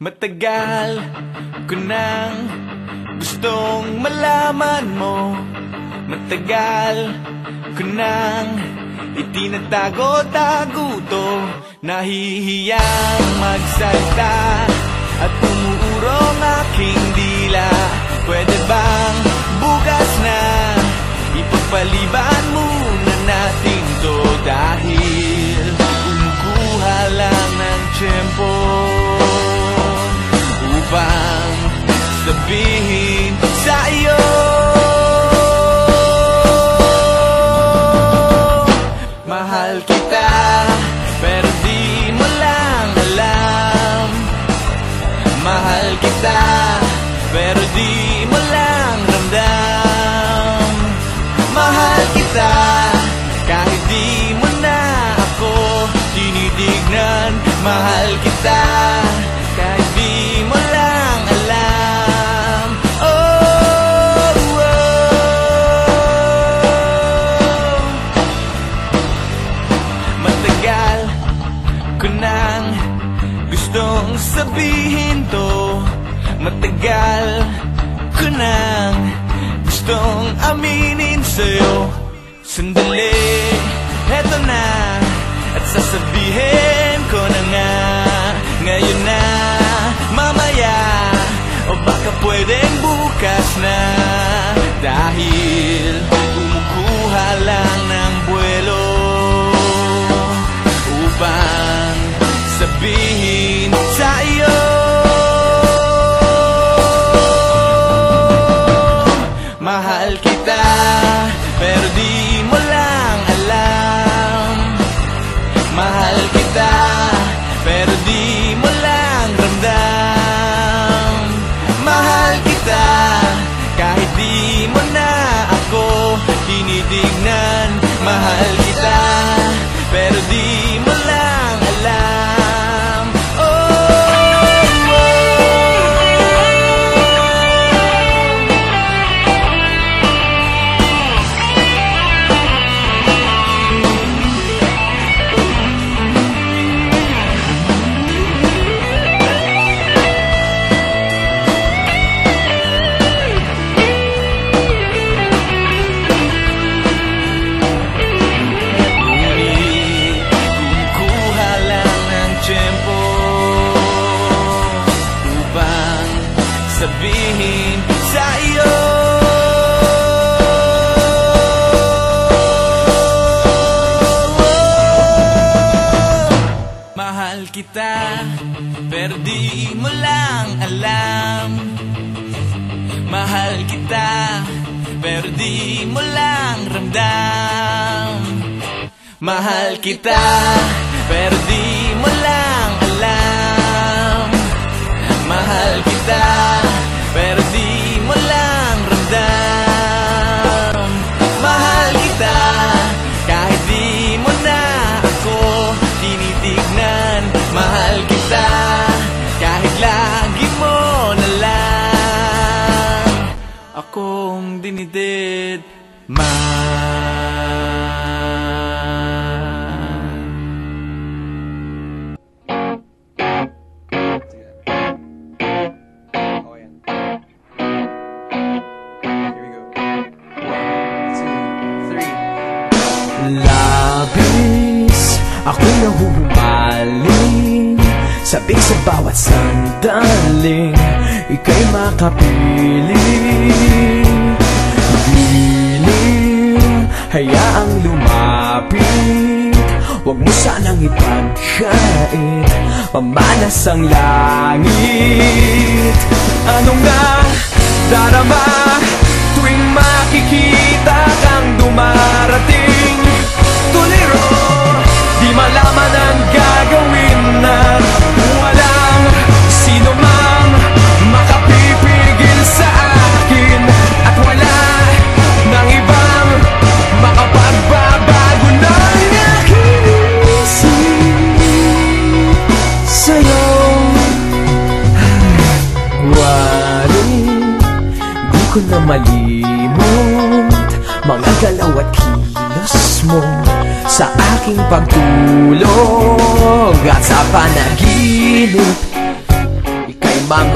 Matagal ko nang gustong malaman mo. Matagal ko nang itinatago-tago to. Nahihiyang magsalita at umuurong aking dila. Pwede bang bukas na ipagpaliban muna natin to? Dahil kumukuha lang ng tiyempo upang sabihin sa iyo mahal kita, pero di mo lang alam. Mahal kita, pero di mo lang ramdam. Mahal kita, kahit di mo na ako tinitignan. Mahal kita, kahit di mo lang alam. Oh, oh. Matagal ko nang gustong sabihin to. Matagal ko nang gustong aminin sa'yo. Sandali, eto na, at sasabihin ko na nga. Ngayon na, mamaya, o baka pwedeng bukas na. Dahil kumukuha lang ng buwelo upang sabihin sa iyo mahal kita, pero di mo lang alam. Mahal kita, pero di mo lang ramdam. Mahal kita, kahit di mo na ako tinitignan. Mahal kita, pero di mo lang alam. Sabihin sa iyo mahal kita, pero di mo lang alam. Mahal kita, pero di mo lang ramdam. Mahal kita, pero di mo lang alam. Mahal kita, pero di mo lang ramdam. Mahal kita, kahit di mo na ako tinitignan. Mahal kita, kahit lagi mo na lang akong dinidid. Labis ako'y nahuhumaling, sabik sa bawat sandaling ika'y makapiling. Piling, hayaang lumapit, huwag mo sanang ipagkait, mamanas ang langit. Ano nga darama tuwing makikita kang dumarating? Tuliro, di malaman ang gagawin na walang sino mang makapipigil sa akin. At wala nang ibang makapagbabago ng aking isip sa'yo. Waring di ko na malimot mga galaw at kilos mo sa aking pagtulog at sa panaginip. nagmamahal